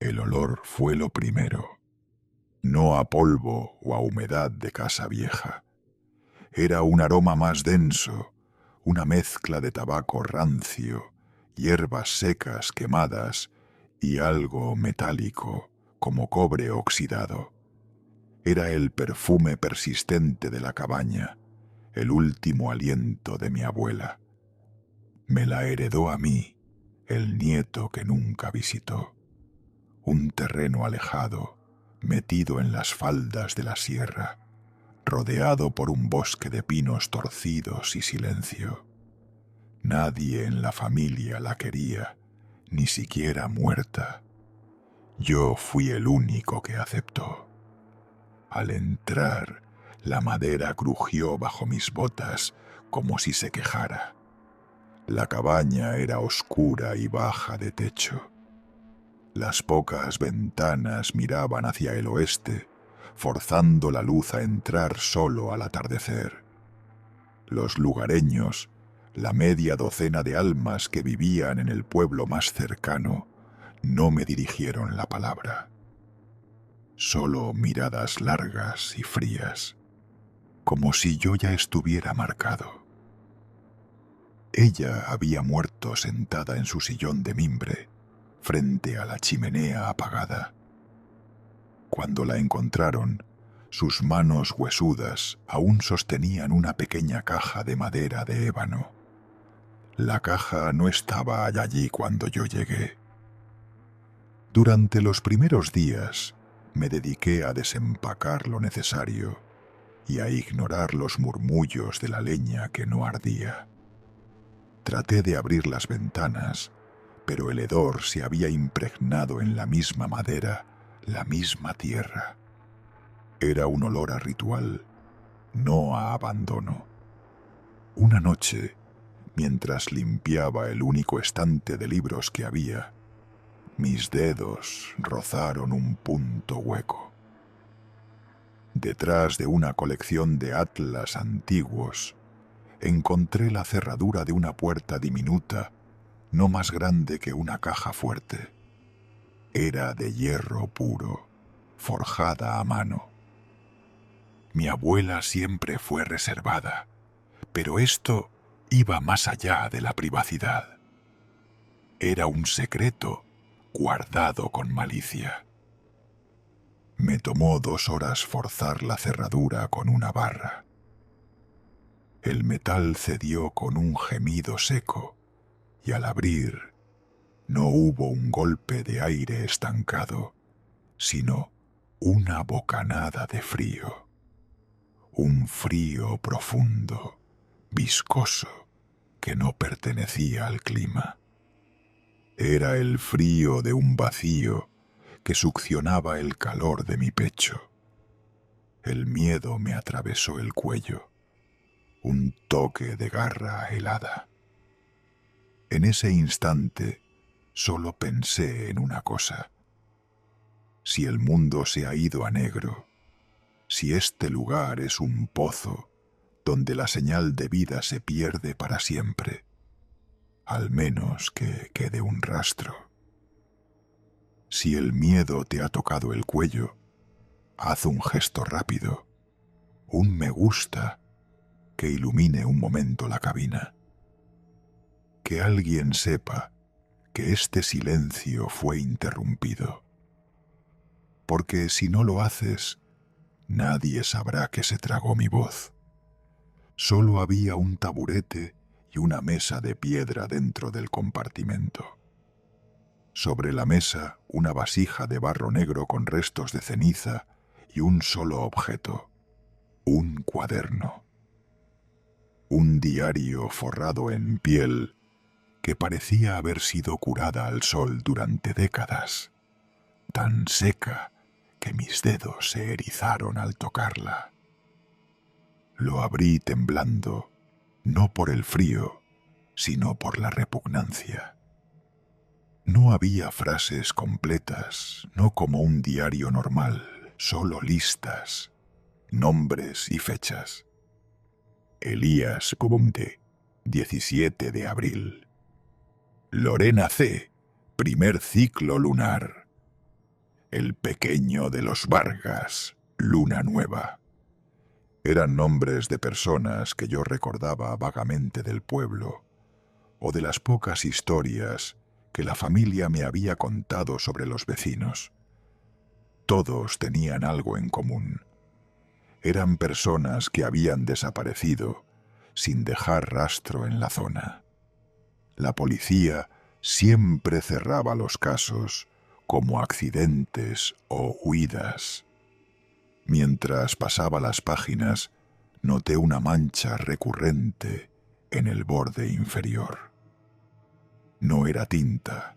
El olor fue lo primero, no a polvo o a humedad de casa vieja. Era un aroma más denso, una mezcla de tabaco rancio, hierbas secas quemadas y algo metálico, como cobre oxidado. Era el perfume persistente de la cabaña, el último aliento de mi abuela. Me la heredó a mí, el nieto que nunca visitó. Un terreno alejado, metido en las faldas de la sierra, rodeado por un bosque de pinos torcidos y silencio. Nadie en la familia la quería, ni siquiera muerta. Yo fui el único que aceptó. Al entrar, la madera crujió bajo mis botas como si se quejara. La cabaña era oscura y baja de techo. Las pocas ventanas miraban hacia el oeste, forzando la luz a entrar solo al atardecer. Los lugareños, la media docena de almas que vivían en el pueblo más cercano, no me dirigieron la palabra. Solo miradas largas y frías, como si yo ya estuviera marcado. Ella había muerto sentada en su sillón de mimbre, frente a la chimenea apagada. Cuando la encontraron, sus manos huesudas aún sostenían una pequeña caja de madera de ébano. La caja no estaba allí cuando yo llegué. Durante los primeros días me dediqué a desempacar lo necesario y a ignorar los murmullos de la leña que no ardía. Traté de abrir las ventanas, pero el hedor se había impregnado en la misma madera, la misma tierra. Era un olor a ritual, no a abandono. Una noche, mientras limpiaba el único estante de libros que había, mis dedos rozaron un punto hueco. Detrás de una colección de atlas antiguos, encontré la cerradura de una puerta diminuta, no más grande que una caja fuerte. Era de hierro puro, forjada a mano. Mi abuela siempre fue reservada, pero esto iba más allá de la privacidad. Era un secreto guardado con malicia. Me tomó 2 horas forzar la cerradura con una barra. El metal cedió con un gemido seco, y al abrir, no hubo un golpe de aire estancado, sino una bocanada de frío. Un frío profundo, viscoso, que no pertenecía al clima. Era el frío de un vacío que succionaba el calor de mi pecho. El miedo me atravesó el cuello, un toque de garra helada. En ese instante solo pensé en una cosa. Si el mundo se ha ido a negro, si este lugar es un pozo donde la señal de vida se pierde para siempre, al menos que quede un rastro. Si el miedo te ha tocado el cuello, haz un gesto rápido, un me gusta, que ilumine un momento la cabina. Que alguien sepa que este silencio fue interrumpido. Porque si no lo haces, nadie sabrá que se tragó mi voz. Solo había un taburete y una mesa de piedra dentro del compartimento. Sobre la mesa, una vasija de barro negro con restos de ceniza y un solo objeto, un cuaderno. Un diario forrado en piel que parecía haber sido curada al sol durante décadas, tan seca que mis dedos se erizaron al tocarla. Lo abrí temblando, no por el frío, sino por la repugnancia. No había frases completas, no como un diario normal, solo listas, nombres y fechas. Elías Cubumte, 17 de abril. Lorena C., primer ciclo lunar. el pequeño de los Vargas, Luna Nueva. Eran nombres de personas que yo recordaba vagamente del pueblo, o de las pocas historias que la familia me había contado sobre los vecinos. Todos tenían algo en común. Eran personas que habían desaparecido sin dejar rastro en la zona. La policía siempre cerraba los casos como accidentes o huidas. Mientras pasaba las páginas, noté una mancha recurrente en el borde inferior. No era tinta,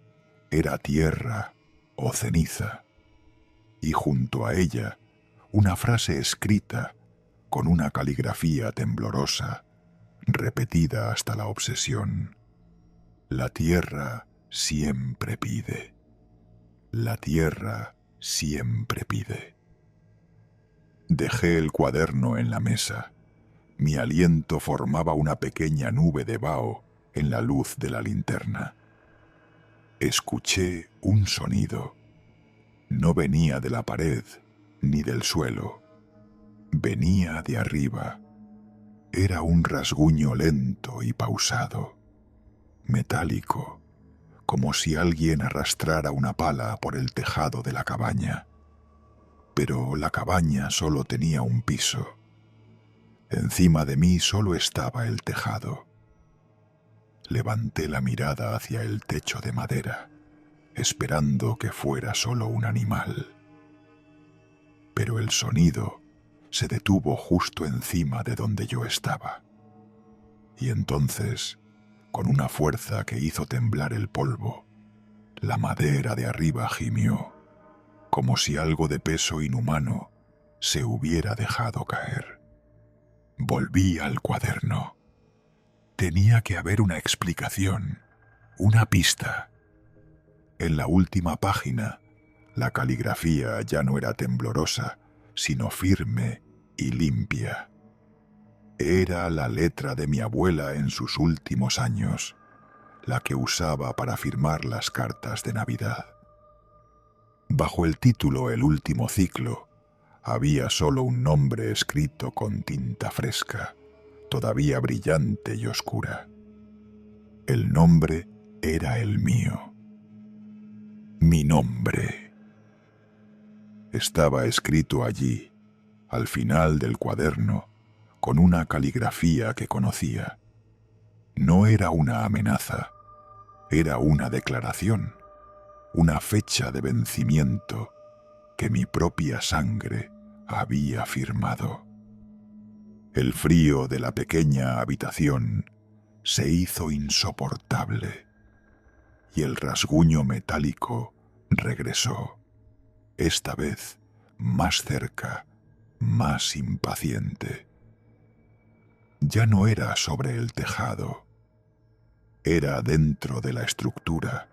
era tierra o ceniza, y junto a ella una frase escrita con una caligrafía temblorosa, repetida hasta la obsesión. La tierra siempre pide. La tierra siempre pide. Dejé el cuaderno en la mesa. Mi aliento formaba una pequeña nube de vaho en la luz de la linterna. Escuché un sonido. No venía de la pared ni del suelo. Venía de arriba. Era un rasguño lento y pausado, metálico, como si alguien arrastrara una pala por el tejado de la cabaña. Pero la cabaña solo tenía un piso. Encima de mí solo estaba el tejado. Levanté la mirada hacia el techo de madera, esperando que fuera solo un animal. Pero el sonido se detuvo justo encima de donde yo estaba. Y entonces, con una fuerza que hizo temblar el polvo, la madera de arriba gimió, como si algo de peso inhumano se hubiera dejado caer. Volví al cuaderno. Tenía que haber una explicación, una pista. En la última página, la caligrafía ya no era temblorosa, sino firme y limpia. Era la letra de mi abuela en sus últimos años, la que usaba para firmar las cartas de Navidad. Bajo el título El último ciclo, había solo un nombre escrito con tinta fresca, todavía brillante y oscura. El nombre era el mío. Mi nombre. Estaba escrito allí, al final del cuaderno, con una caligrafía que conocía. No era una amenaza, era una declaración, una fecha de vencimiento que mi propia sangre había firmado. El frío de la pequeña habitación se hizo insoportable y el rasguño metálico regresó, esta vez más cerca, más impaciente. Ya no era sobre el tejado, era dentro de la estructura,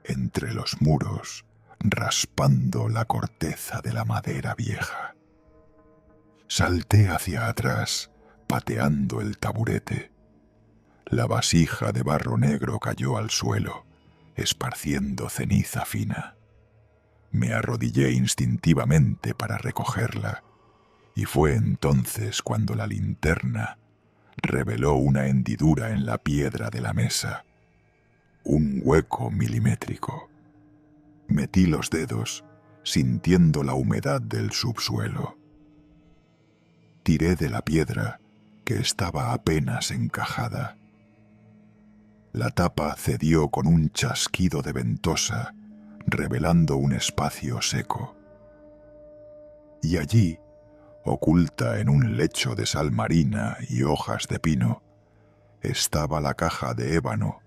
entre los muros, raspando la corteza de la madera vieja. Salté hacia atrás, pateando el taburete. La vasija de barro negro cayó al suelo, esparciendo ceniza fina. Me arrodillé instintivamente para recogerla, y fue entonces cuando la linterna reveló una hendidura en la piedra de la mesa, un hueco milimétrico. Metí los dedos, sintiendo la humedad del subsuelo. Tiré de la piedra, que estaba apenas encajada. La tapa cedió con un chasquido de ventosa, revelando un espacio seco. Y allí, oculta en un lecho de sal marina y hojas de pino, estaba la caja de ébano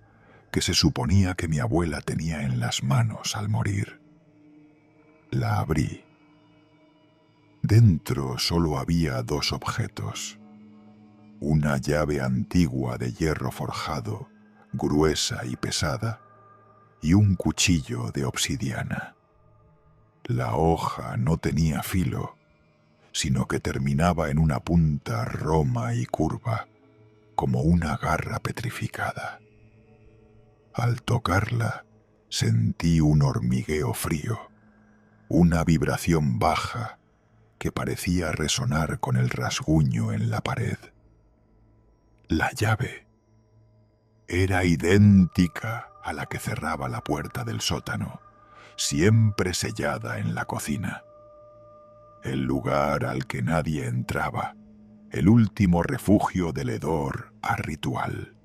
que se suponía que mi abuela tenía en las manos al morir. La abrí. Dentro solo había dos objetos: una llave antigua de hierro forjado, gruesa y pesada, y un cuchillo de obsidiana. La hoja no tenía filo, sino que terminaba en una punta roma y curva, como una garra petrificada. Al tocarla, sentí un hormigueo frío. una vibración baja que parecía resonar con el rasguño en la pared. La llave era idéntica a la que cerraba la puerta del sótano, siempre sellada en la cocina. El lugar al que nadie entraba, el último refugio del hedor a ritual.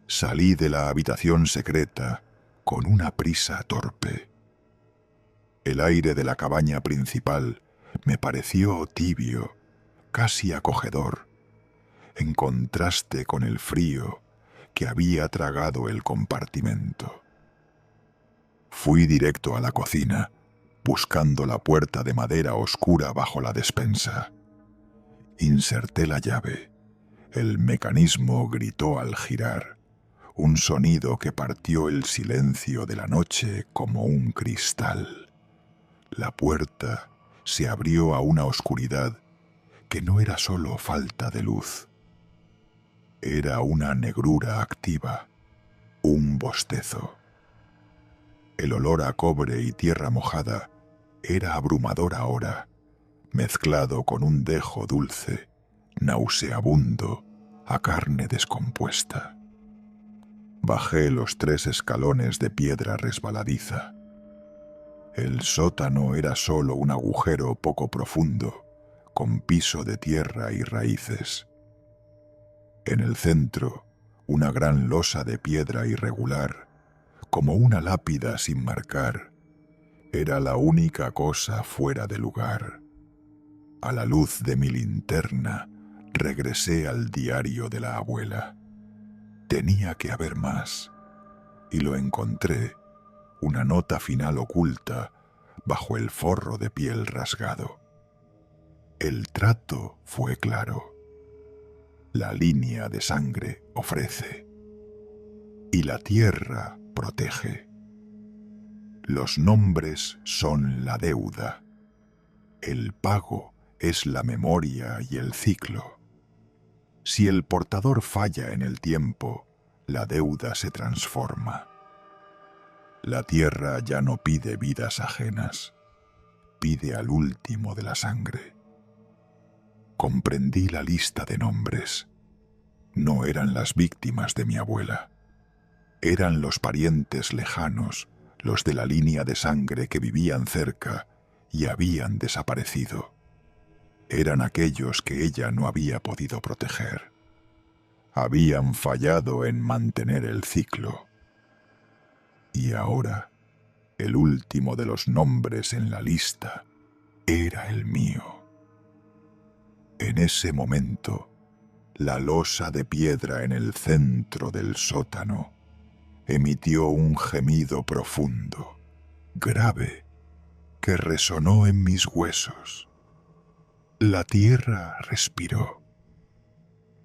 Salí de la habitación secreta con una prisa torpe. El aire de la cabaña principal me pareció tibio, casi acogedor, en contraste con el frío que había tragado el compartimento. Fui directo a la cocina, buscando la puerta de madera oscura bajo la despensa. Inserté la llave. El mecanismo gritó al girar, un sonido que partió el silencio de la noche como un cristal. La puerta se abrió a una oscuridad que no era solo falta de luz. Era una negrura activa, un bostezo. El olor a cobre y tierra mojada era abrumador ahora, mezclado con un dejo dulce, nauseabundo, a carne descompuesta. Bajé los 3 escalones de piedra resbaladiza. El sótano era solo un agujero poco profundo, con piso de tierra y raíces. En el centro, una gran losa de piedra irregular, como una lápida sin marcar, era la única cosa fuera de lugar. A la luz de mi linterna, regresé al diario de la abuela. Tenía que haber más, y lo encontré, una nota final oculta bajo el forro de piel rasgado. El trato fue claro. La línea de sangre ofrece, y la tierra protege. Los nombres son la deuda. El pago es la memoria y el ciclo. Si el portador falla en el tiempo, la deuda se transforma. La tierra ya no pide vidas ajenas, pide al último de la sangre. Comprendí la lista de nombres. No eran las víctimas de mi abuela. Eran los parientes lejanos, los de la línea de sangre que vivían cerca y habían desaparecido. Eran aquellos que ella no había podido proteger. Habían fallado en mantener el ciclo. Y ahora, el último de los nombres en la lista era el mío. En ese momento, la losa de piedra en el centro del sótano emitió un gemido profundo, grave, que resonó en mis huesos. La tierra respiró.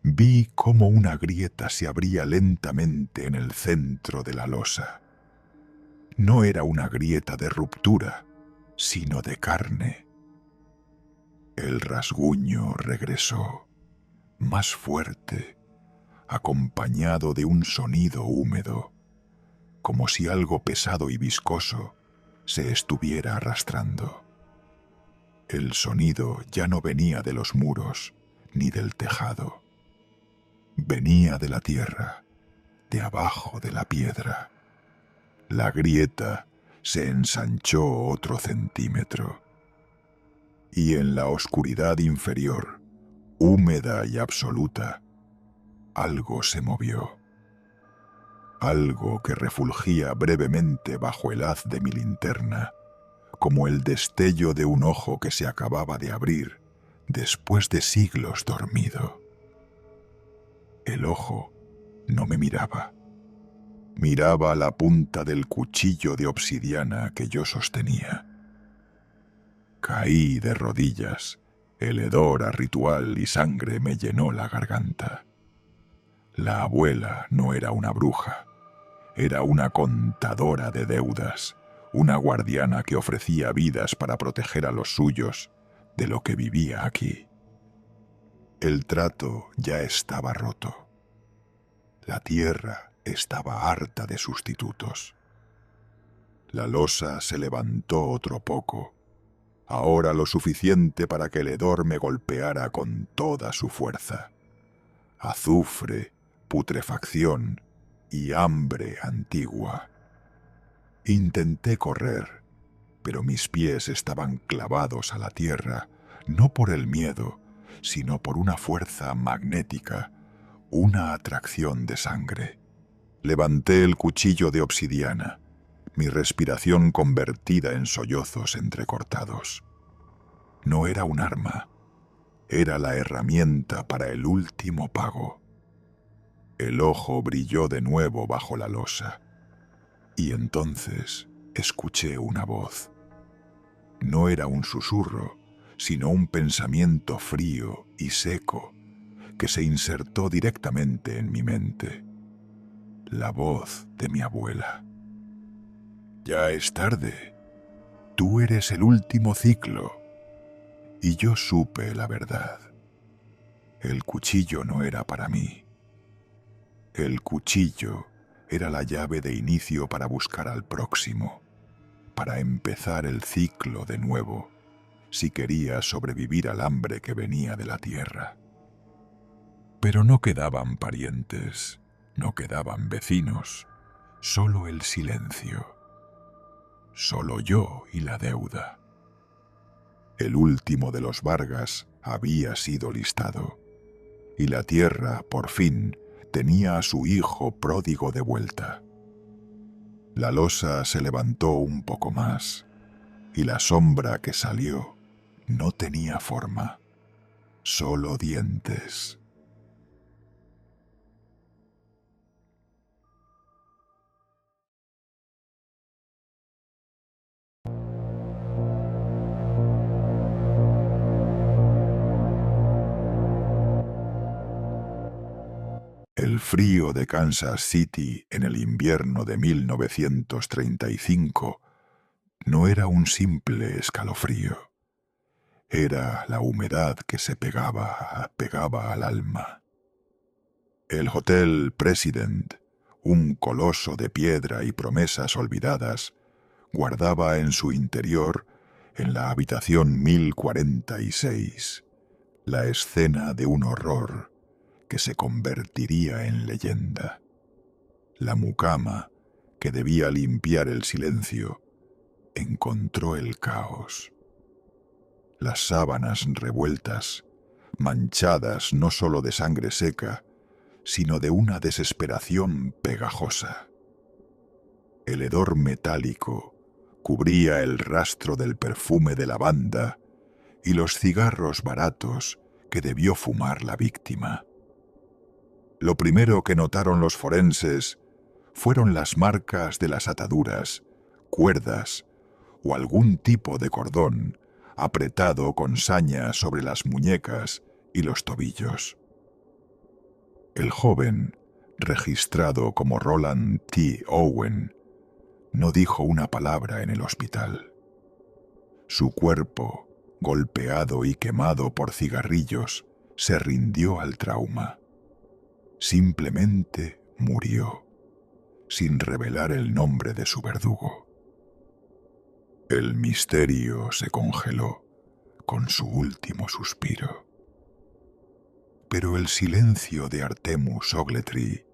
Vi cómo una grieta se abría lentamente en el centro de la losa. No era una grieta de ruptura, sino de carne. El rasguño regresó, más fuerte, acompañado de un sonido húmedo, como si algo pesado y viscoso se estuviera arrastrando. El sonido ya no venía de los muros ni del tejado. Venía de la tierra, de abajo de la piedra. La grieta se ensanchó otro centímetro. Y en la oscuridad inferior, húmeda y absoluta, algo se movió. Algo que refulgía brevemente bajo el haz de mi linterna, como el destello de un ojo que se acababa de abrir después de siglos dormido. El ojo no me miraba. Miraba la punta del cuchillo de obsidiana que yo sostenía. Caí de rodillas. El hedor a ritual y sangre me llenó la garganta. La abuela no era una bruja. Era una contadora de deudas, una guardiana que ofrecía vidas para proteger a los suyos de lo que vivía aquí. El trato ya estaba roto. La tierra estaba harta de sustitutos. La losa se levantó otro poco, ahora lo suficiente para que el hedor me golpeara con toda su fuerza. Azufre, putrefacción y hambre antigua. Intenté correr, pero mis pies estaban clavados a la tierra, no por el miedo, sino por una fuerza magnética, una atracción de sangre. Levanté el cuchillo de obsidiana, mi respiración convertida en sollozos entrecortados. No era un arma, era la herramienta para el último pago. El ojo brilló de nuevo bajo la losa, y entonces escuché una voz. No era un susurro, sino un pensamiento frío y seco que se insertó directamente en mi mente. La voz de mi abuela. Ya es tarde. Tú eres el último ciclo. Y yo supe la verdad. El cuchillo no era para mí. El cuchillo era la llave de inicio para buscar al próximo, para empezar el ciclo de nuevo, si quería sobrevivir al hambre que venía de la tierra. Pero no quedaban parientes, no quedaban vecinos, solo el silencio, solo yo y la deuda. El último de los Vargas había sido listado, y la tierra, por fin, tenía a su hijo pródigo de vuelta. La losa se levantó un poco más, y la sombra que salió no tenía forma, solo dientes. El frío de Kansas City en el invierno de 1935 no era un simple escalofrío. Era la humedad que se pegaba al alma. El Hotel President, un coloso de piedra y promesas olvidadas, guardaba en su interior, en la habitación 1046, la escena de un horror que se convertiría en leyenda. La mucama, que debía limpiar el silencio, encontró el caos. Las sábanas revueltas, manchadas no solo de sangre seca, sino de una desesperación pegajosa. El hedor metálico cubría el rastro del perfume de lavanda y los cigarros baratos que debió fumar la víctima. Lo primero que notaron los forenses fueron las marcas de las ataduras, cuerdas o algún tipo de cordón apretado con saña sobre las muñecas y los tobillos. El joven, registrado como Roland T. Owen, no dijo una palabra en el hospital. Su cuerpo, golpeado y quemado por cigarrillos, se rindió al trauma. Simplemente murió, sin revelar el nombre de su verdugo. El misterio se congeló con su último suspiro. Pero el silencio de Artemus Ogletree,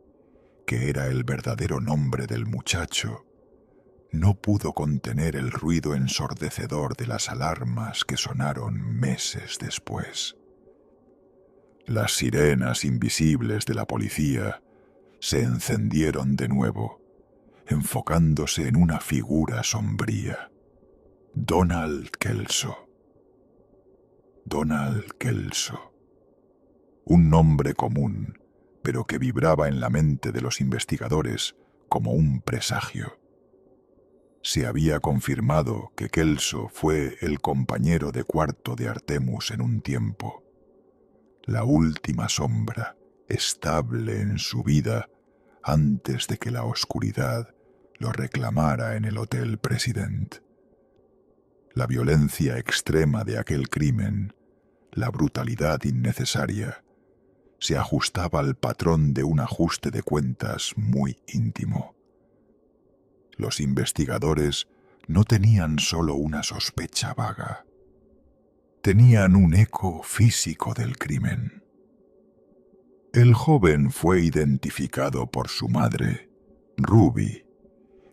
que era el verdadero nombre del muchacho, no pudo contener el ruido ensordecedor de las alarmas que sonaron meses después. Las sirenas invisibles de la policía se encendieron de nuevo, enfocándose en una figura sombría. Donald Kelso. Donald Kelso. Un nombre común, pero que vibraba en la mente de los investigadores como un presagio. Se había confirmado que Kelso fue el compañero de cuarto de Artemus en un tiempo. La última sombra, estable en su vida, antes de que la oscuridad lo reclamara en el Hotel President. La violencia extrema de aquel crimen, la brutalidad innecesaria, se ajustaba al patrón de un ajuste de cuentas muy íntimo. los investigadores no tenían solo una sospecha vaga. Tenían un eco físico del crimen. El joven fue identificado por su madre, Ruby,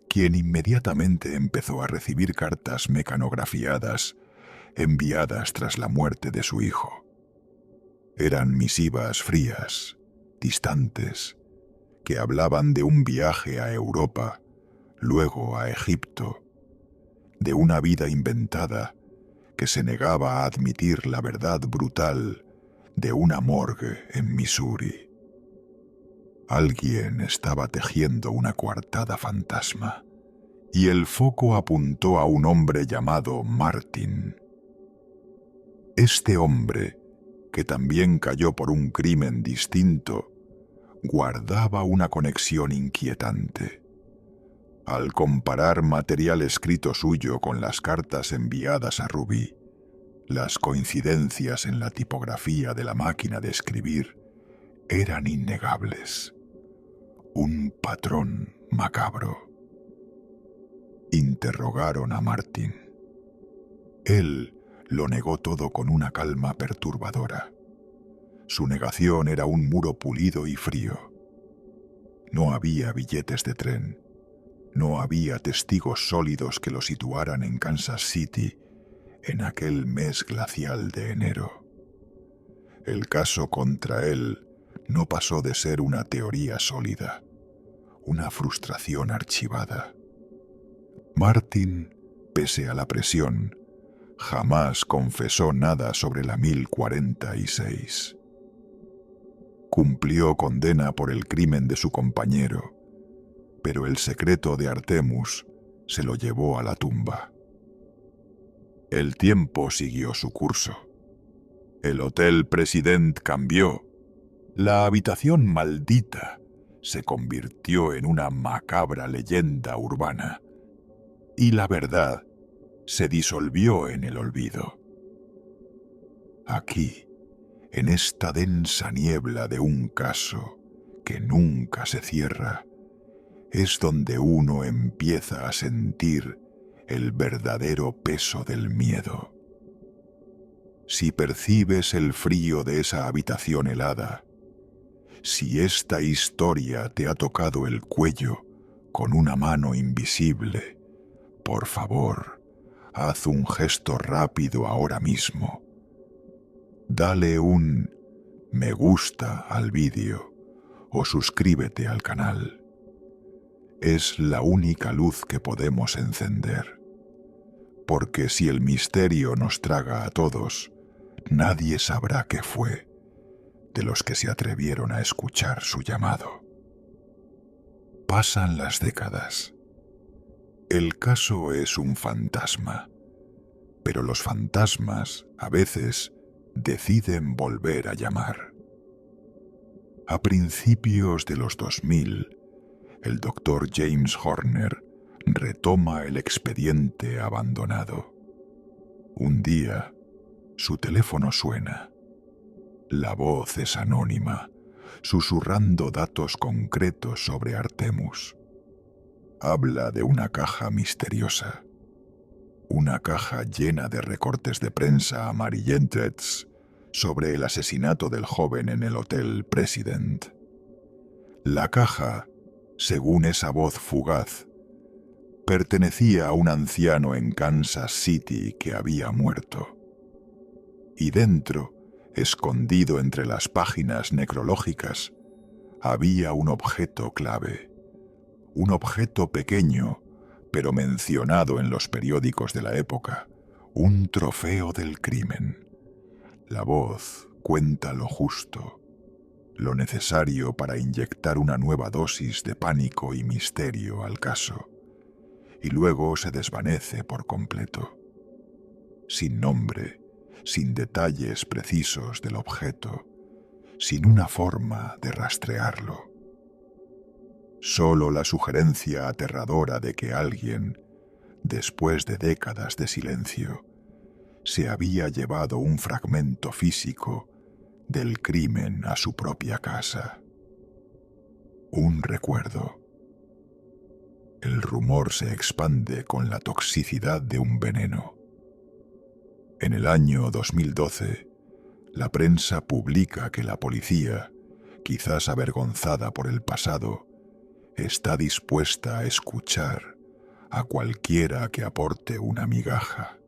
quien inmediatamente empezó a recibir cartas mecanografiadas enviadas tras la muerte de su hijo. Eran misivas frías, distantes, que hablaban de un viaje a Europa, luego a Egipto, de una vida inventada que se negaba a admitir la verdad brutal de una morgue en Missouri. Alguien estaba tejiendo una coartada fantasma, y el foco apuntó a un hombre llamado Martin. Este hombre, que también cayó por un crimen distinto, guardaba una conexión inquietante. Al comparar material escrito suyo con las cartas enviadas a Ruby, las coincidencias en la tipografía de la máquina de escribir eran innegables. Un patrón macabro. Interrogaron a Martin. Él lo negó todo con una calma perturbadora. Su negación era un muro pulido y frío. No había billetes de tren. No había testigos sólidos que lo situaran en Kansas City en aquel mes glacial de enero. El caso contra él no pasó de ser una teoría sólida, una frustración archivada. Martin, pese a la presión, jamás confesó nada sobre la 1046. Cumplió condena por el crimen de su compañero, pero el secreto de Artemus se lo llevó a la tumba. El tiempo siguió su curso. El Hotel President cambió. La habitación maldita se convirtió en una macabra leyenda urbana, y la verdad se disolvió en el olvido. Aquí, en esta densa niebla de un caso que nunca se cierra, es donde uno empieza a sentir el verdadero peso del miedo. Si percibes el frío de esa habitación helada, si esta historia te ha tocado el cuello con una mano invisible, por favor, haz un gesto rápido ahora mismo. Dale un me gusta al vídeo o suscríbete al canal. Es la única luz que podemos encender. Porque si el misterio nos traga a todos, nadie sabrá qué fue de los que se atrevieron a escuchar su llamado. Pasan las décadas. El caso es un fantasma, pero los fantasmas, a veces, deciden volver a llamar. A principios de los 2000, el doctor James Horner retoma el expediente abandonado. Un día, su teléfono suena. La voz es anónima, susurrando datos concretos sobre Artemus. Habla de una caja misteriosa. Una caja llena de recortes de prensa amarillentos sobre el asesinato del joven en el Hotel President. La caja, según esa voz fugaz, pertenecía a un anciano en Kansas City que había muerto. Y dentro, escondido entre las páginas necrológicas, había un objeto clave. Un objeto pequeño, pero mencionado en los periódicos de la época. Un trofeo del crimen. La voz cuenta lo justo, lo necesario para inyectar una nueva dosis de pánico y misterio al caso, y luego se desvanece por completo. Sin nombre, sin detalles precisos del objeto, sin una forma de rastrearlo. Solo la sugerencia aterradora de que alguien, después de décadas de silencio, se había llevado un fragmento físico del crimen a su propia casa. Un recuerdo. el rumor se expande con la toxicidad de un veneno. En el año 2012, la prensa publica que la policía, quizás avergonzada por el pasado, está dispuesta a escuchar a cualquiera que aporte una migaja.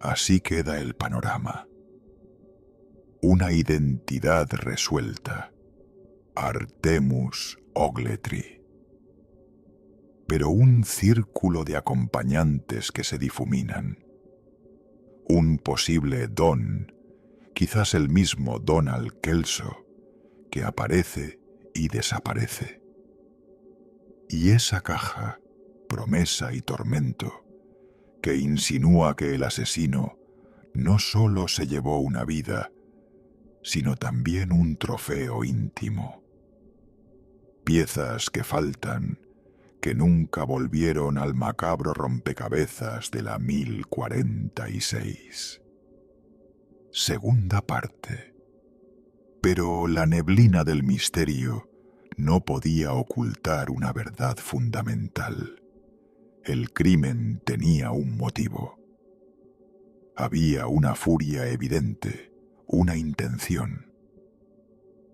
Así queda el panorama. Una identidad resuelta. Artemus Ogletree. Pero un círculo de acompañantes que se difuminan. Un posible don, quizás el mismo Donald Kelso, que aparece y desaparece. Y esa caja, promesa y tormento, que insinúa que el asesino no solo se llevó una vida, sino también un trofeo íntimo. Piezas que faltan, que nunca volvieron al macabro rompecabezas de la 1046. Segunda parte. Pero la neblina del misterio no podía ocultar una verdad fundamental. El crimen tenía un motivo. Había una furia evidente, una intención.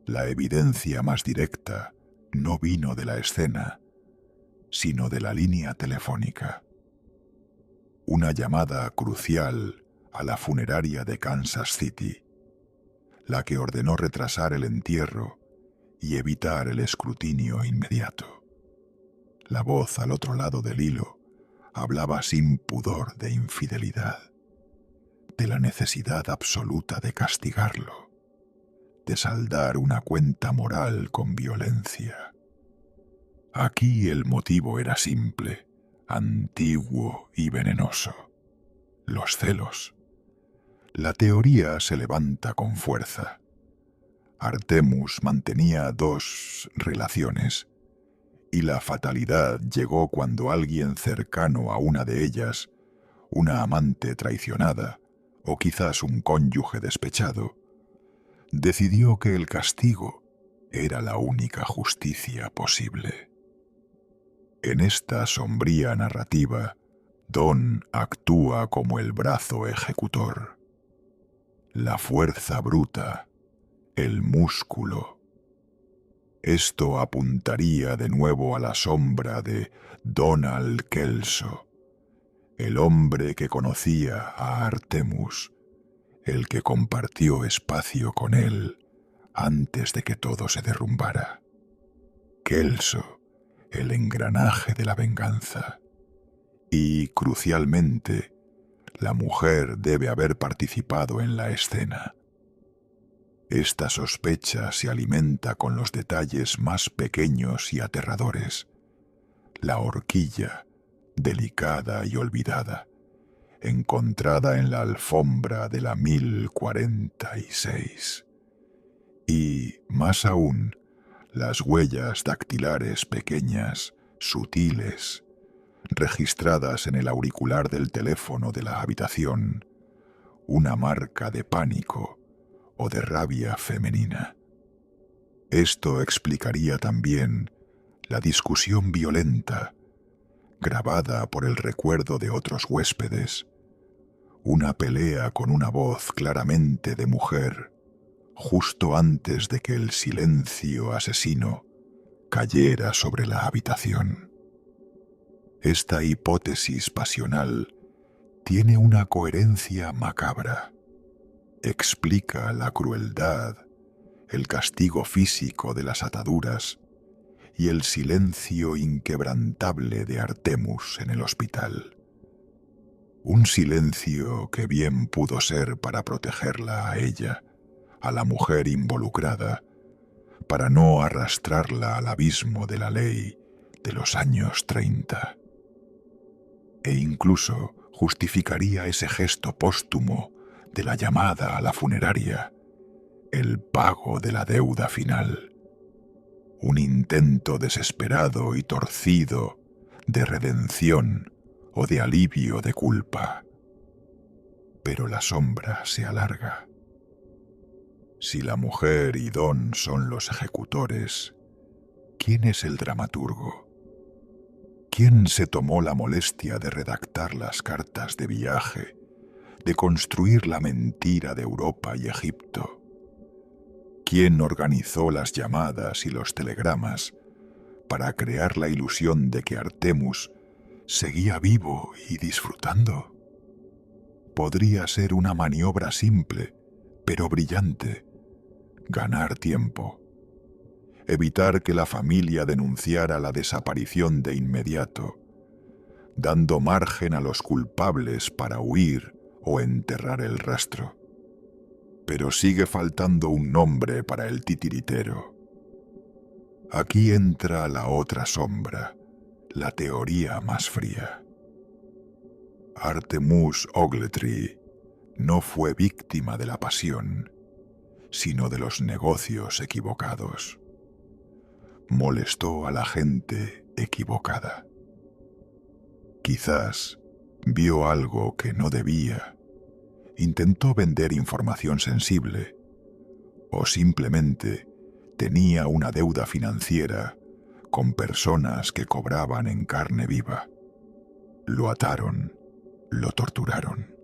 La evidencia más directa no vino de la escena, sino de la línea telefónica. Una llamada crucial a la funeraria de Kansas City, la que ordenó retrasar el entierro y evitar el escrutinio inmediato. La voz al otro lado del hilo hablaba sin pudor de infidelidad, de la necesidad absoluta de castigarlo, de saldar una cuenta moral con violencia. Aquí el motivo era simple, antiguo y venenoso: los celos. La teoría se levanta con fuerza. Artemus mantenía 2 relaciones, y la fatalidad llegó cuando alguien cercano a una de ellas, una amante traicionada, o quizás un cónyuge despechado, decidió que el castigo era la única justicia posible. En esta sombría narrativa, Don actúa como el brazo ejecutor. La fuerza bruta, el músculo. Esto apuntaría de nuevo a la sombra de Donald Kelso, el hombre que conocía a Artemus, el que compartió espacio con él antes de que todo se derrumbara. Kelso, el engranaje de la venganza. Y, crucialmente, la mujer debe haber participado en la escena. Esta sospecha se alimenta con los detalles más pequeños y aterradores. La horquilla, delicada y olvidada, encontrada en la alfombra de la 1046. Y, más aún, las huellas dactilares pequeñas, sutiles, registradas en el auricular del teléfono de la habitación, una marca de pánico o de rabia femenina. Esto explicaría también la discusión violenta, grabada por el recuerdo de otros huéspedes, una pelea con una voz claramente de mujer, justo antes de que el silencio asesino cayera sobre la habitación. Esta hipótesis pasional tiene una coherencia macabra. Explica la crueldad, el castigo físico de las ataduras y el silencio inquebrantable de Artemus en el hospital. Un silencio que bien pudo ser para protegerla a ella, a la mujer involucrada, para no arrastrarla al abismo de la ley de los años 30. E incluso justificaría ese gesto póstumo de la llamada a la funeraria, el pago de la deuda final. Un intento desesperado y torcido de redención o de alivio de culpa. Pero la sombra se alarga. Si la mujer y Don son los ejecutores, ¿quién es el dramaturgo? ¿Quién se tomó la molestia de redactar las cartas de viaje, de construir la mentira de Europa y Egipto? ¿Quién organizó las llamadas y los telegramas para crear la ilusión de que Artemus seguía vivo y disfrutando? Podría ser una maniobra simple, pero brillante. Ganar tiempo. Evitar que la familia denunciara la desaparición de inmediato, dando margen a los culpables para huir o enterrar el rastro. Pero sigue faltando un nombre para el titiritero. Aquí entra la otra sombra, la teoría más fría. Artemus Ogletree no fue víctima de la pasión, sino de los negocios equivocados. Molestó a la gente equivocada. Quizás vio algo que no debía, intentó vender información sensible, o simplemente tenía una deuda financiera con personas que cobraban en carne viva. Lo ataron, lo torturaron.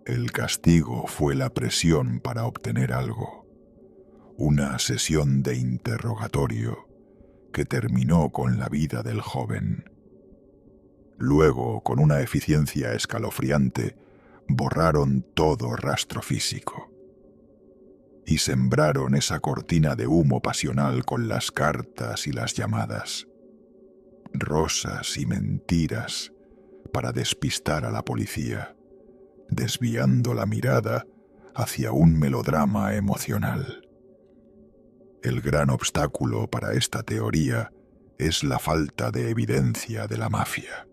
El castigo fue la presión para obtener algo, una sesión de interrogatorio que terminó con la vida del joven. Luego, con una eficiencia escalofriante, borraron todo rastro físico y sembraron esa cortina de humo pasional con las cartas y las llamadas, rosas y mentiras para despistar a la policía, desviando la mirada hacia un melodrama emocional. El gran obstáculo para esta teoría es la falta de evidencia de la mafia.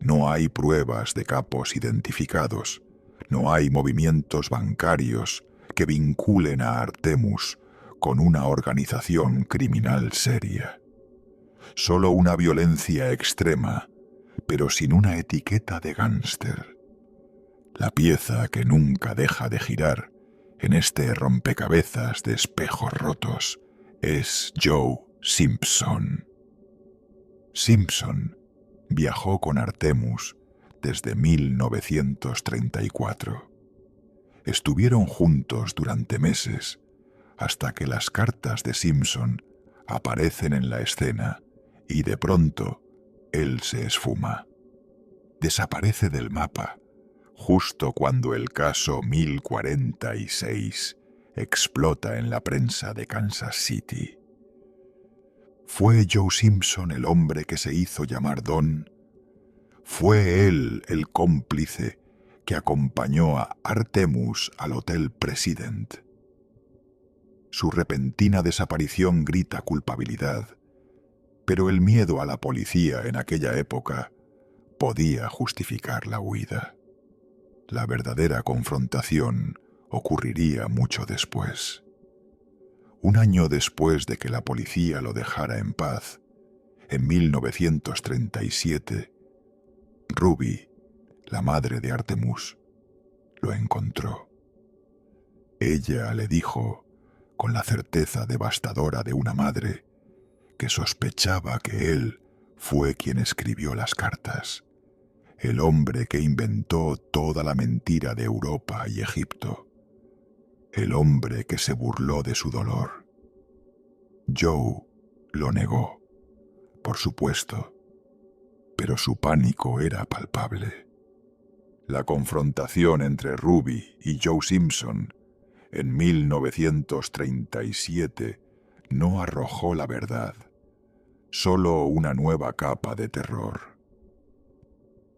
No hay pruebas de capos identificados, no hay movimientos bancarios que vinculen a Artemus con una organización criminal seria. Solo una violencia extrema, pero sin una etiqueta de gángster. La pieza que nunca deja de girar en este rompecabezas de espejos rotos es Joe Simpson. Simpson viajó con Artemus desde 1934. Estuvieron juntos durante meses hasta que las cartas de Simpson aparecen en la escena y de pronto él se esfuma. Desaparece del mapa justo cuando el caso 1046 explota en la prensa de Kansas City. ¿Fue Joe Simpson el hombre que se hizo llamar Don? ¿Fue él el cómplice que acompañó a Artemus al Hotel President? Su repentina desaparición grita culpabilidad, pero el miedo a la policía en aquella época podía justificar la huida. La verdadera confrontación ocurriría mucho después. Un año después de que la policía lo dejara en paz, en 1937, Ruby, la madre de Artemus, lo encontró. Ella le dijo, con la certeza devastadora de una madre, que sospechaba que él fue quien escribió las cartas, el hombre que inventó toda la mentira de Europa y Egipto, el hombre que se burló de su dolor. Joe lo negó, por supuesto, pero su pánico era palpable. La confrontación entre Ruby y Joe Simpson en 1937 no arrojó la verdad, solo una nueva capa de terror.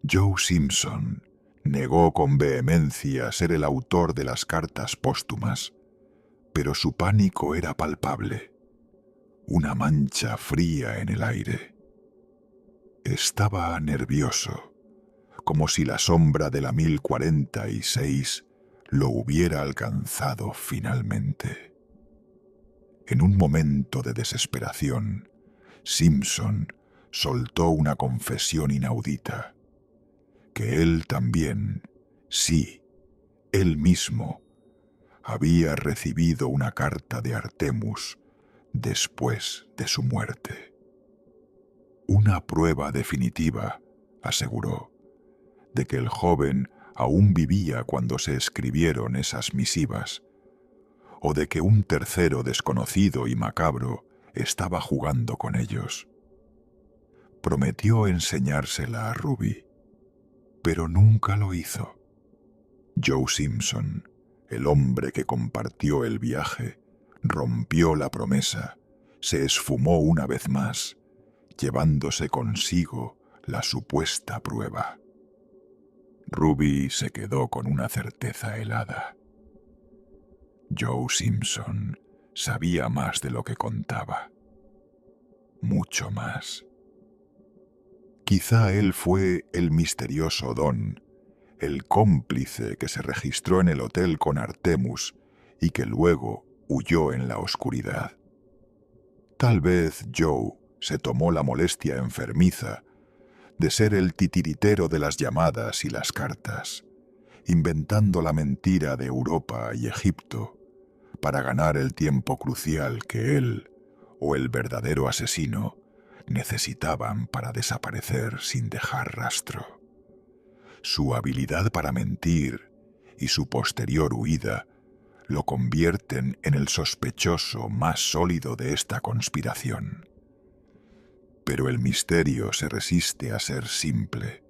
Joe Simpson negó con vehemencia ser el autor de las cartas póstumas, pero su pánico era palpable, una mancha fría en el aire. Estaba nervioso, como si la sombra de la 1046 lo hubiera alcanzado finalmente. En un momento de desesperación, Simpson soltó una confesión inaudita, que él también, sí, él mismo, había recibido una carta de Artemus después de su muerte. Una prueba definitiva, aseguró, de que el joven aún vivía cuando se escribieron esas misivas, o de que un tercero desconocido y macabro estaba jugando con ellos. Prometió enseñársela a Ruby, pero nunca lo hizo. Joe Simpson, el hombre que compartió el viaje, rompió la promesa, se esfumó una vez más, llevándose consigo la supuesta prueba. Ruby se quedó con una certeza helada. Joe Simpson sabía más de lo que contaba. Mucho más. Quizá él fue el misterioso Don, el cómplice que se registró en el hotel con Artemus y que luego huyó en la oscuridad. Tal vez Joe se tomó la molestia enfermiza de ser el titiritero de las llamadas y las cartas, inventando la mentira de Europa y Egipto para ganar el tiempo crucial que él, o el verdadero asesino, necesitaban para desaparecer sin dejar rastro. Su habilidad para mentir y su posterior huida lo convierten en el sospechoso más sólido de esta conspiración. Pero el misterio se resiste a ser simple.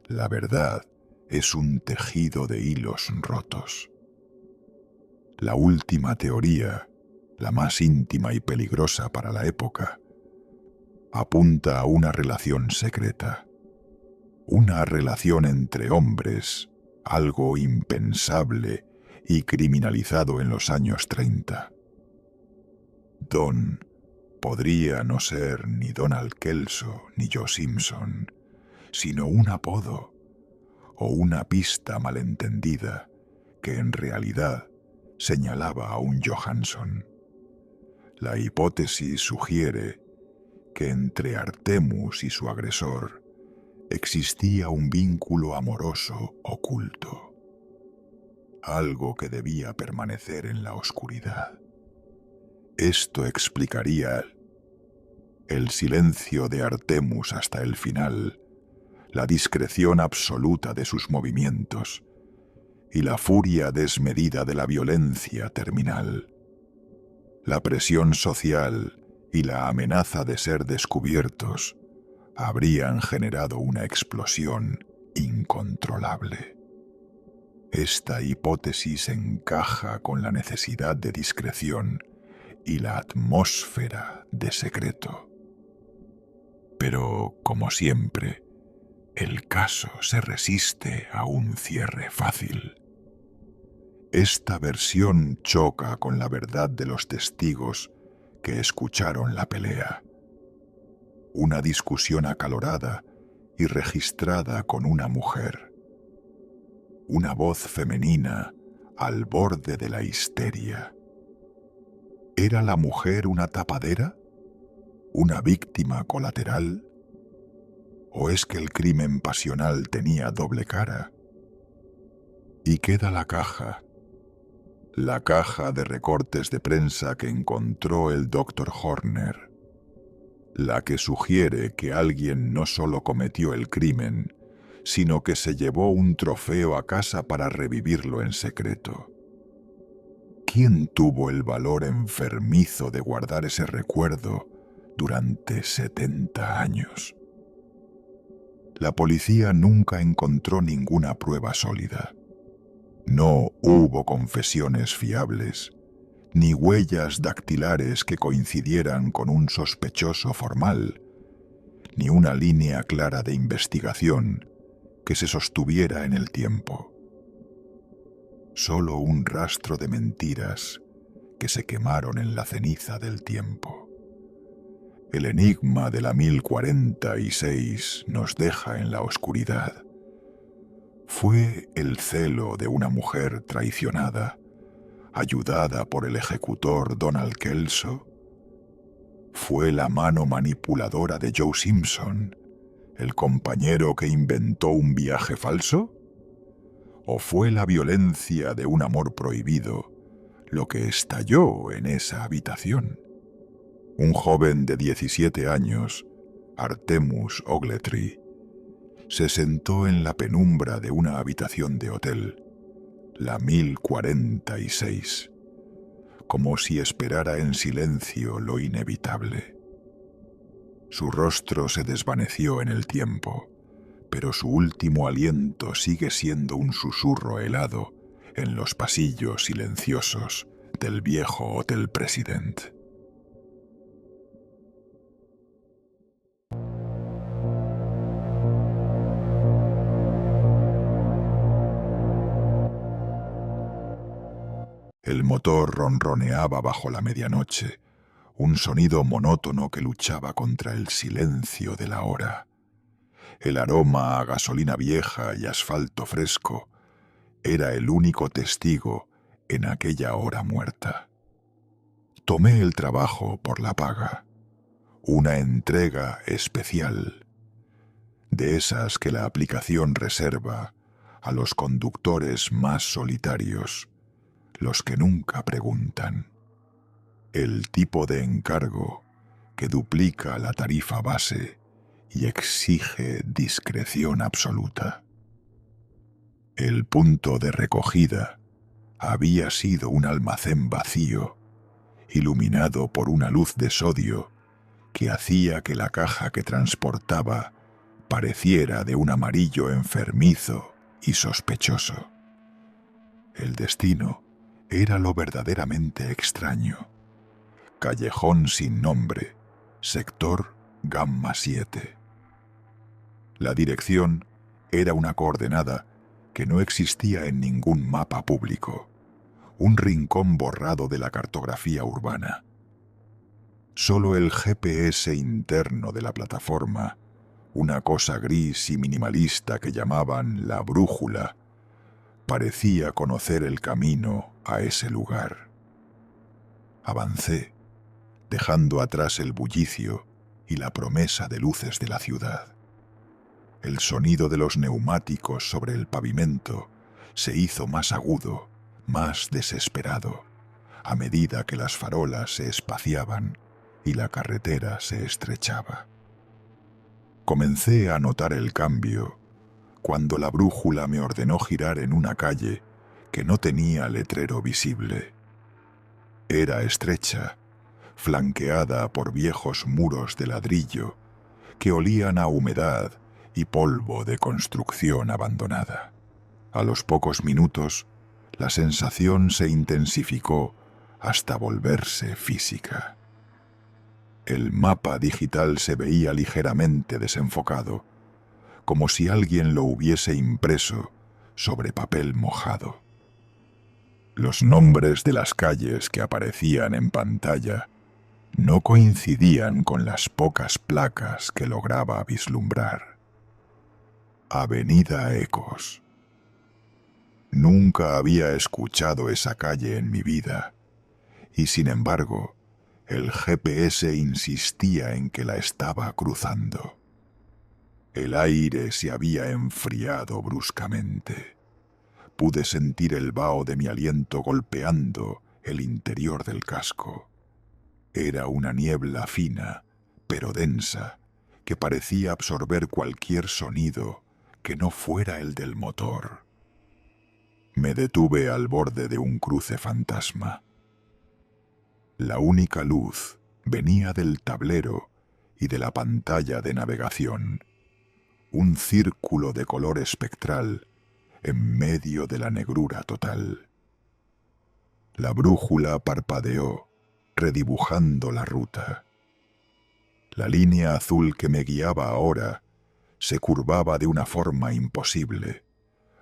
La verdad es un tejido de hilos rotos. La última teoría, la más íntima y peligrosa para la época, apunta a una relación secreta. Una relación entre hombres, algo impensable y criminalizado en los años 30. Don podría no ser ni Donald Kelso ni Joe Simpson, sino un apodo o una pista malentendida que en realidad señalaba a un Johansson. La hipótesis sugiere que entre Artemus y su agresor existía un vínculo amoroso oculto, algo que debía permanecer en la oscuridad. Esto explicaría el silencio de Artemus hasta el final, la discreción absoluta de sus movimientos y la furia desmedida de la violencia terminal. La presión social y la amenaza de ser descubiertos habrían generado una explosión incontrolable. Esta hipótesis encaja con la necesidad de discreción y la atmósfera de secreto. Pero, como siempre, el caso se resiste a un cierre fácil. Esta versión choca con la verdad de los testigos que escucharon la pelea. Una discusión acalorada y registrada con una mujer. Una voz femenina al borde de la histeria. ¿Era la mujer una tapadera? ¿Una víctima colateral? ¿O es que el crimen pasional tenía doble cara? Y queda la caja de recortes de prensa que encontró el Dr. Horner, la que sugiere que alguien no solo cometió el crimen, sino que se llevó un trofeo a casa para revivirlo en secreto. ¿Quién tuvo el valor enfermizo de guardar ese recuerdo durante 70 años? La policía nunca encontró ninguna prueba sólida. No hubo confesiones fiables, ni huellas dactilares que coincidieran con un sospechoso formal, ni una línea clara de investigación que se sostuviera en el tiempo. Solo un rastro de mentiras que se quemaron en la ceniza del tiempo. El enigma de la 1046 nos deja en la oscuridad. ¿Fue el celo de una mujer traicionada, ayudada por el ejecutor Donald Kelso? ¿Fue la mano manipuladora de Joe Simpson, el compañero que inventó un viaje falso? ¿O fue la violencia de un amor prohibido lo que estalló en esa habitación? Un joven de 17 años Artemus Ogletree, se sentó en la penumbra de una habitación de hotel, la 1046, como si esperara en silencio lo inevitable. Su rostro se desvaneció en el tiempo, pero su último aliento sigue siendo un susurro helado en los pasillos silenciosos del viejo Hotel President. El motor ronroneaba bajo la medianoche, un sonido monótono que luchaba contra el silencio de la hora. El aroma a gasolina vieja y asfalto fresco era el único testigo en aquella hora muerta. Tomé el trabajo por la paga, una entrega especial, de esas que la aplicación reserva a los conductores más solitarios, los que nunca preguntan. El tipo de encargo que duplica la tarifa base y exige discreción absoluta. El punto de recogida había sido un almacén vacío, iluminado por una luz de sodio que hacía que la caja que transportaba pareciera de un amarillo enfermizo y sospechoso. El destino era lo verdaderamente extraño. Callejón sin nombre, sector Gamma 7. La dirección era una coordenada que no existía en ningún mapa público, un rincón borrado de la cartografía urbana. Solo el GPS interno de la plataforma, una cosa gris y minimalista que llamaban la brújula, parecía conocer el camino a ese lugar. Avancé, dejando atrás el bullicio y la promesa de luces de la ciudad. El sonido de los neumáticos sobre el pavimento se hizo más agudo, más desesperado, a medida que las farolas se espaciaban y la carretera se estrechaba. Comencé a notar el cambio cuando la brújula me ordenó girar en una calle que no tenía letrero visible. Era estrecha, flanqueada por viejos muros de ladrillo que olían a humedad y polvo de construcción abandonada. A los pocos minutos, la sensación se intensificó hasta volverse física. El mapa digital se veía ligeramente desenfocado, como si alguien lo hubiese impreso sobre papel mojado. Los nombres de las calles que aparecían en pantalla no coincidían con las pocas placas que lograba vislumbrar. Avenida Ecos. Nunca había escuchado esa calle en mi vida, y sin embargo, el GPS insistía en que la estaba cruzando. El aire se había enfriado bruscamente. Pude sentir el vaho de mi aliento golpeando el interior del casco. Era una niebla fina, pero densa, que parecía absorber cualquier sonido que no fuera el del motor. Me detuve al borde de un cruce fantasma. La única luz venía del tablero y de la pantalla de navegación, un círculo de color espectral en medio de la negrura total. La brújula parpadeó, redibujando la ruta. La línea azul que me guiaba ahora se curvaba de una forma imposible,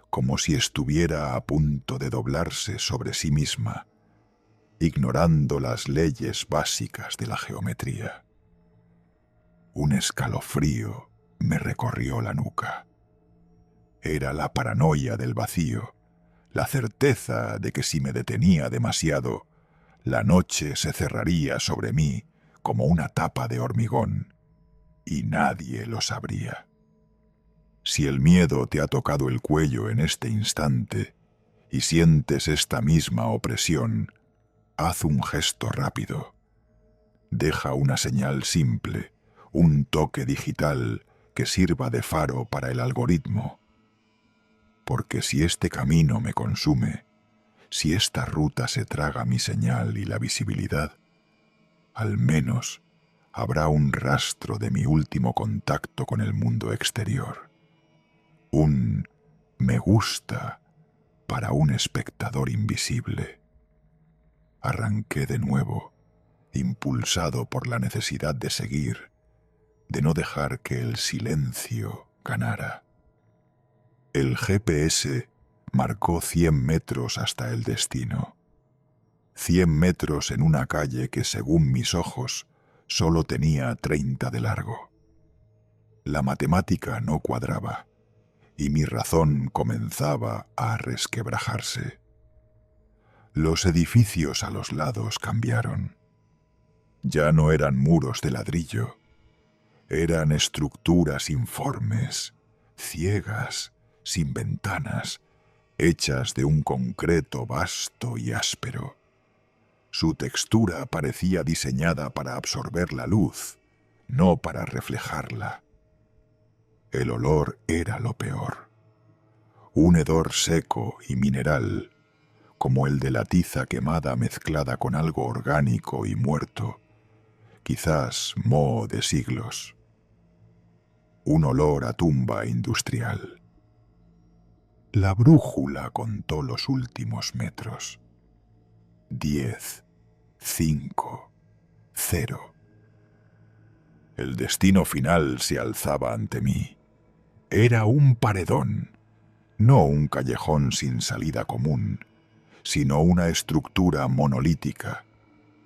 como si estuviera a punto de doblarse sobre sí misma, ignorando las leyes básicas de la geometría. Un escalofrío me recorrió la nuca. Era la paranoia del vacío, la certeza de que si me detenía demasiado, la noche se cerraría sobre mí como una tapa de hormigón, y nadie lo sabría. Si el miedo te ha tocado el cuello en este instante y sientes esta misma opresión, haz un gesto rápido. Deja una señal simple, un toque digital que sirva de faro para el algoritmo. Porque si este camino me consume, si esta ruta se traga mi señal y la visibilidad, al menos habrá un rastro de mi último contacto con el mundo exterior. Un me gusta para un espectador invisible. Arranqué de nuevo, impulsado por la necesidad de seguir, de no dejar que el silencio ganara. El GPS marcó 100 metros hasta el destino. 100 metros en una calle que, según mis ojos, solo tenía 30 de largo. La matemática no cuadraba, y mi razón comenzaba a resquebrajarse. Los edificios a los lados cambiaron. Ya no eran muros de ladrillo, eran estructuras informes, ciegas, sin ventanas, hechas de un concreto vasto y áspero. Su textura parecía diseñada para absorber la luz, no para reflejarla. El olor era lo peor. Un hedor seco y mineral, como el de la tiza quemada mezclada con algo orgánico y muerto, quizás moho de siglos. Un olor a tumba industrial. La brújula contó los últimos metros. 10, 5, 0. El destino final se alzaba ante mí. Era un paredón, no un callejón sin salida común, sino una estructura monolítica,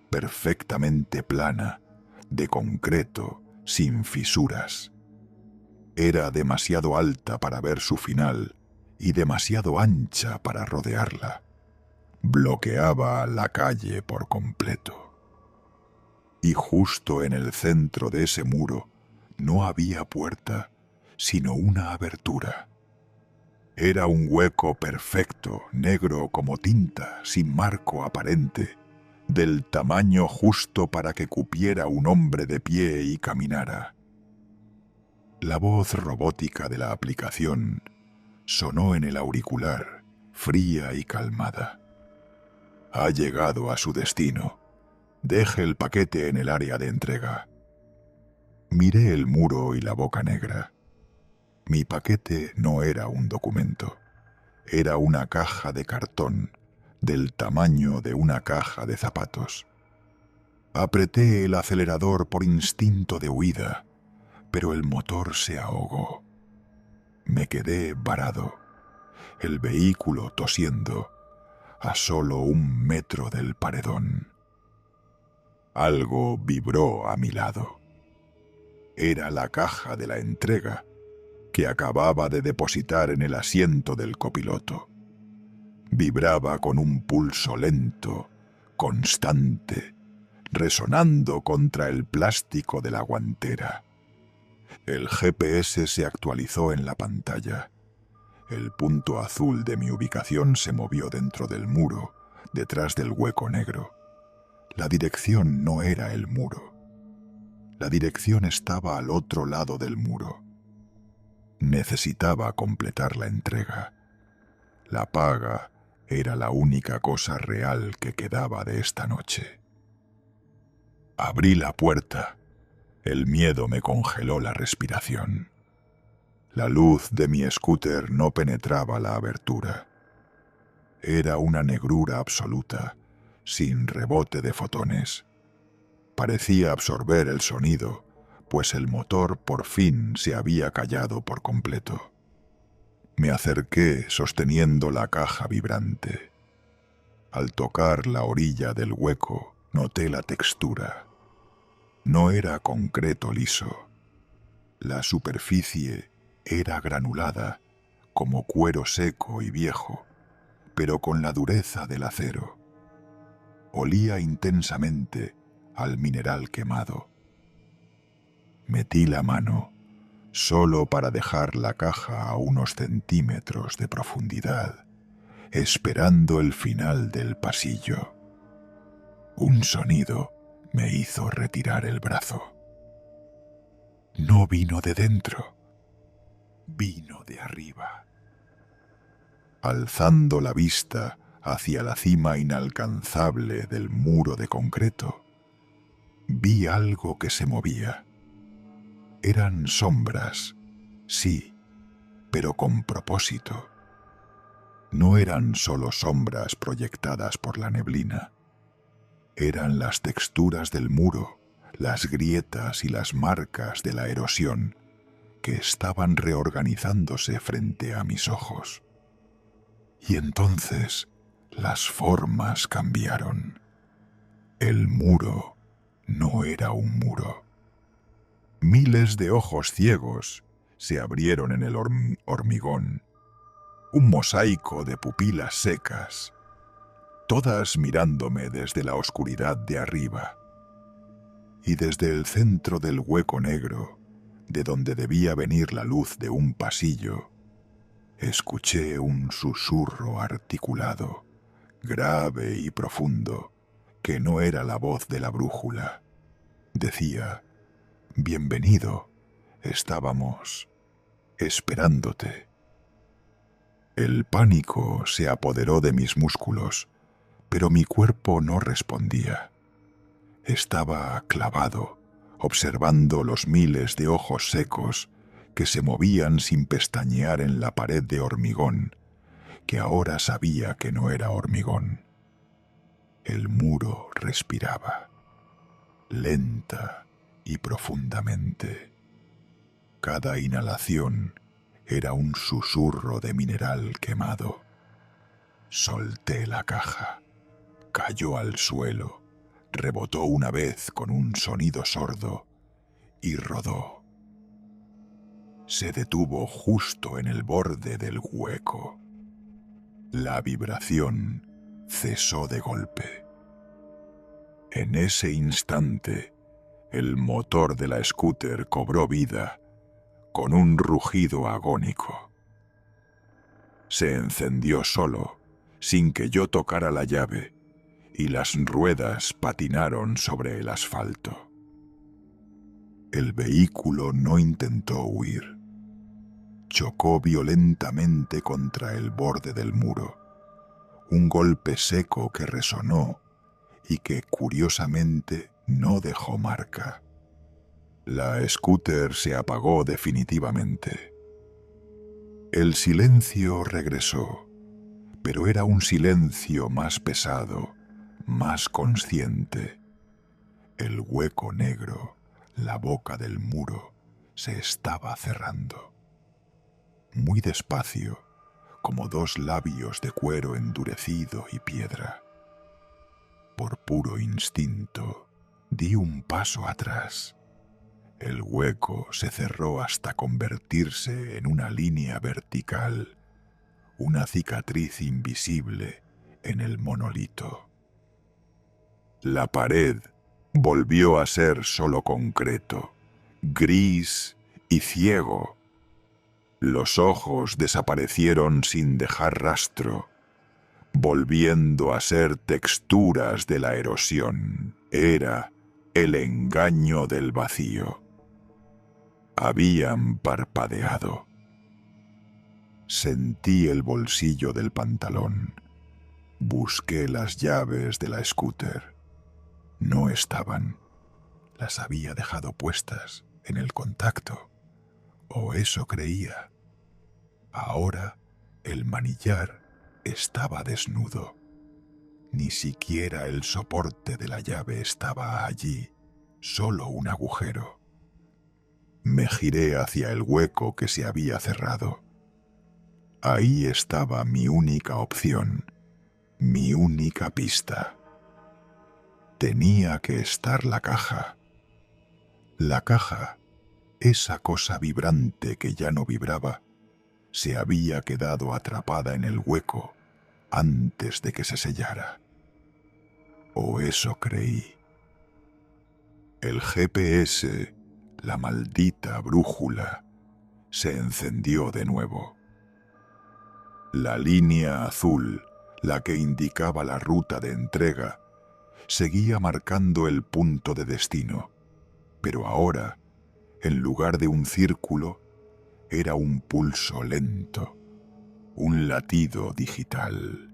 perfectamente plana, de concreto, sin fisuras. Era demasiado alta para ver su final y demasiado ancha para rodearla. Bloqueaba la calle por completo. Y justo en el centro de ese muro no había puerta, sino una abertura. Era un hueco perfecto, negro como tinta, sin marco aparente, del tamaño justo para que cupiera un hombre de pie y caminara. La voz robótica de la aplicación sonó en el auricular, fría y calmada. Ha llegado a su destino. Deje el paquete en el área de entrega. Miré el muro y la boca negra. Mi paquete no era un documento. Era una caja de cartón, del tamaño de una caja de zapatos. Apreté el acelerador por instinto de huida, pero el motor se ahogó. Me quedé varado, el vehículo tosiendo, a solo 1 metro del paredón. Algo vibró a mi lado. Era la caja de la entrega que acababa de depositar en el asiento del copiloto. Vibraba con un pulso lento, constante, resonando contra el plástico de la guantera. El GPS se actualizó en la pantalla. El punto azul de mi ubicación se movió dentro del muro, detrás del hueco negro. La dirección no era el muro. La dirección estaba al otro lado del muro. Necesitaba completar la entrega. La paga era la única cosa real que quedaba de esta noche. Abrí la puerta. El miedo me congeló la respiración. La luz de mi scooter no penetraba la abertura. Era una negrura absoluta, sin rebote de fotones. Parecía absorber el sonido, pues el motor por fin se había callado por completo. Me acerqué sosteniendo la caja vibrante. Al tocar la orilla del hueco, noté la textura. No era concreto liso. La superficie era granulada, como cuero seco y viejo, pero con la dureza del acero. Olía intensamente al mineral quemado. Metí la mano, solo para dejar la caja a unos centímetros de profundidad, esperando el final del pasillo. Un sonido me hizo retirar el brazo. no vino de dentro, vino de arriba. Alzando la vista hacia la cima inalcanzable del muro de concreto, vi algo que se movía. Eran sombras, sí, pero con propósito. No eran solo sombras proyectadas por la neblina. Eran las texturas del muro, las grietas y las marcas de la erosión que estaban reorganizándose frente a mis ojos. Y entonces las formas cambiaron. El muro no era un muro. Miles de ojos ciegos se abrieron en el hormigón, un mosaico de pupilas secas, todas mirándome desde la oscuridad de arriba. Y desde el centro del hueco negro, de donde debía venir la luz de un pasillo, escuché un susurro articulado, grave y profundo, que no era la voz de la brújula. Decía: «Bienvenido, estábamos esperándote». El pánico se apoderó de mis músculos, pero mi cuerpo no respondía. Estaba clavado, observando los miles de ojos secos que se movían sin pestañear en la pared de hormigón, que ahora sabía que no era hormigón. El muro respiraba, lenta y profundamente. Cada inhalación era un susurro de mineral quemado. Solté la caja, cayó al suelo, rebotó una vez con un sonido sordo y rodó. Se detuvo justo en el borde del hueco. La vibración cesó de golpe. En ese instante, el motor de la scooter cobró vida con un rugido agónico. Se encendió solo, sin que yo tocara la llave, y las ruedas patinaron sobre el asfalto. El vehículo no intentó huir. Chocó violentamente contra el borde del muro, un golpe seco que resonó y que, curiosamente, no dejó marca. La scooter se apagó definitivamente. El silencio regresó, pero era un silencio más pesado, más consciente. El hueco negro, la boca del muro, se estaba cerrando. Muy despacio, como dos labios de cuero endurecido y piedra. Por puro instinto, di un paso atrás. El hueco se cerró hasta convertirse en una línea vertical, una cicatriz invisible en el monolito. La pared volvió a ser solo concreto, gris y ciego. Los ojos desaparecieron sin dejar rastro, volviendo a ser texturas de la erosión. Era el engaño del vacío. Habían parpadeado. Sentí el bolsillo del pantalón. Busqué las llaves de la scooter. No estaban. Las había dejado puestas en el contacto. O eso creía. Ahora el manillar estaba desnudo. Ni siquiera el soporte de la llave estaba allí, solo un agujero. Me giré hacia el hueco que se había cerrado. Ahí estaba mi única opción, mi única pista. Tenía que estar la caja. La caja, esa cosa vibrante que ya no vibraba, se había quedado atrapada en el hueco antes de que se sellara. O eso creí. El GPS, la maldita brújula, se encendió de nuevo. La línea azul, la que indicaba la ruta de entrega, seguía marcando el punto de destino, pero ahora En lugar de un círculo, era un pulso lento, un latido digital.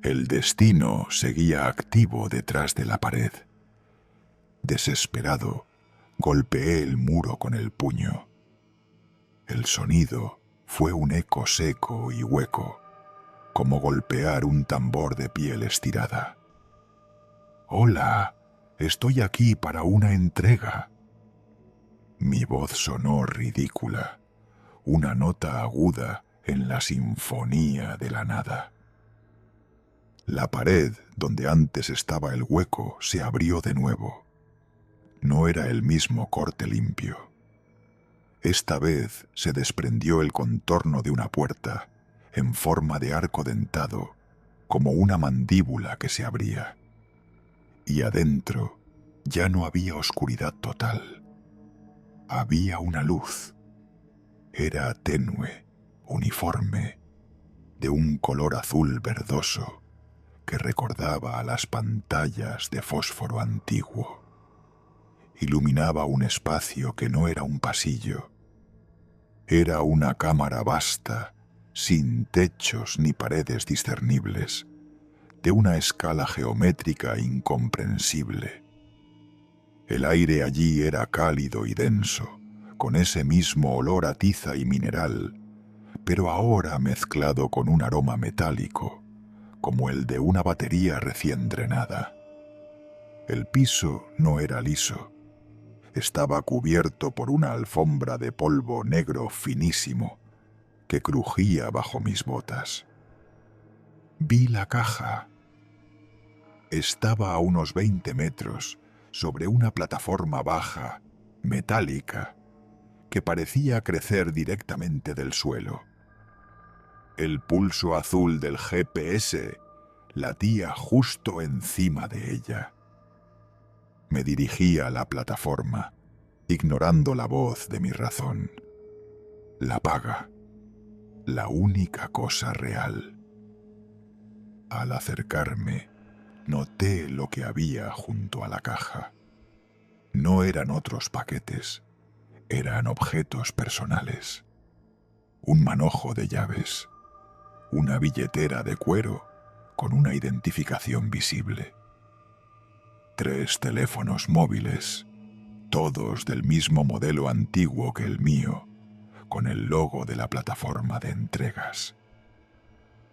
El destino seguía activo detrás de la pared. Desesperado, golpeé el muro con el puño. El sonido fue un eco seco y hueco, como golpear un tambor de piel estirada. «Hola, estoy aquí para una entrega». Mi voz sonó ridícula, una nota aguda en la sinfonía de la nada. La pared donde antes estaba el hueco se abrió de nuevo. No era el mismo corte limpio. Esta vez se desprendió el contorno de una puerta en forma de arco dentado, como una mandíbula que se abría. Y adentro ya no había oscuridad total. Había una luz. Era tenue, uniforme, de un color azul verdoso que recordaba a las pantallas de fósforo antiguo. Iluminaba un espacio que no era un pasillo. Era una cámara vasta, sin techos ni paredes discernibles, de una escala geométrica incomprensible. El aire allí era cálido y denso, con ese mismo olor a tiza y mineral, pero ahora mezclado con un aroma metálico, como el de una batería recién drenada. El piso no era liso. Estaba cubierto por una alfombra de polvo negro finísimo que crujía bajo mis botas. Vi la caja. Estaba a unos 20 metros sobre una plataforma baja, metálica, que parecía crecer directamente del suelo. El pulso azul del GPS latía justo encima de ella. Me dirigí a la plataforma, ignorando la voz de mi razón. La paga, la única cosa real. Al acercarme, noté lo que había junto a la caja. No eran otros paquetes, eran objetos personales. Un manojo de llaves, una billetera de cuero con una identificación visible. 3 teléfonos móviles, todos del mismo modelo antiguo que el mío, con el logo de la plataforma de entregas.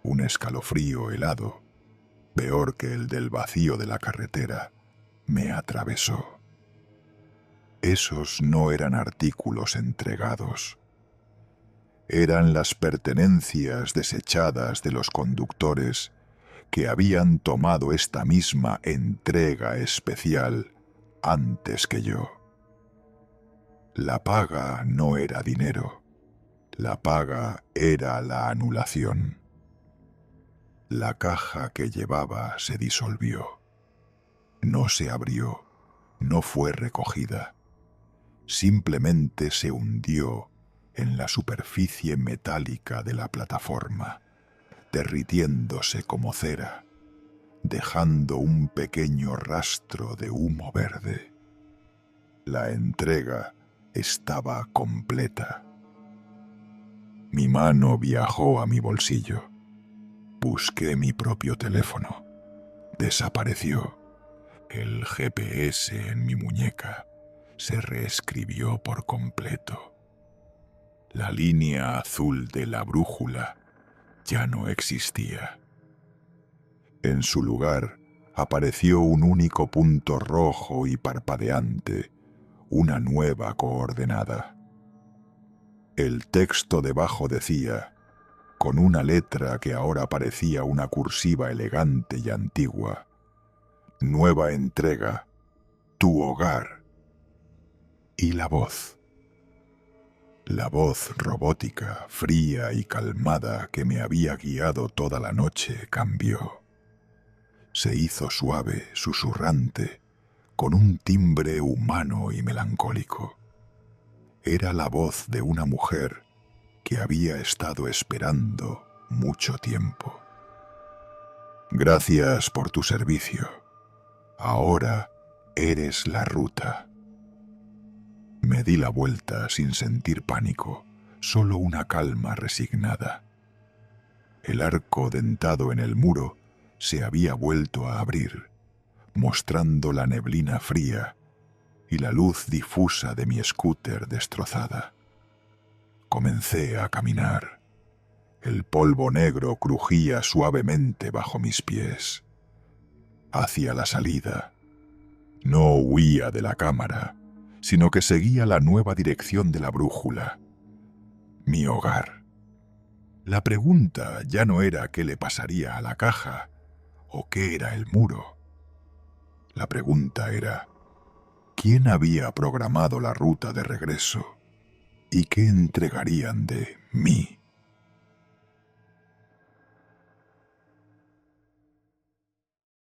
Un escalofrío helado, peor que el del vacío de la carretera, me atravesó. Esos no eran artículos entregados. Eran las pertenencias desechadas de los conductores que habían tomado esta misma entrega especial antes que yo. La paga no era dinero. La paga era la anulación. La caja que llevaba se disolvió. No se abrió, no fue recogida. Simplemente se hundió en la superficie metálica de la plataforma, derritiéndose como cera, dejando un pequeño rastro de humo verde. La entrega estaba completa. Mi mano viajó a mi bolsillo. Busqué mi propio teléfono. Desapareció. El GPS en mi muñeca se reescribió por completo. La línea azul de la brújula ya no existía. En su lugar apareció un único punto rojo y parpadeante, una nueva coordenada. El texto debajo decía, con una letra que ahora parecía una cursiva elegante y antigua: «Nueva entrega, tu hogar». Y la voz robótica, fría y calmada que me había guiado toda la noche cambió. Se hizo suave, susurrante, con un timbre humano y melancólico. Era la voz de una mujer que había estado esperando mucho tiempo. «Gracias por tu servicio. Ahora eres la ruta». Me di la vuelta sin sentir pánico, solo una calma resignada. El arco dentado en el muro se había vuelto a abrir, mostrando la neblina fría y la luz difusa de mi scooter destrozada. Comencé a caminar. El polvo negro crujía suavemente bajo mis pies. Hacia la salida. No huía de la cámara, sino que seguía la nueva dirección de la brújula. Mi hogar. La pregunta ya no era qué le pasaría a la caja o qué era el muro. La pregunta era quién había programado la ruta de regreso y qué entregarían de mí.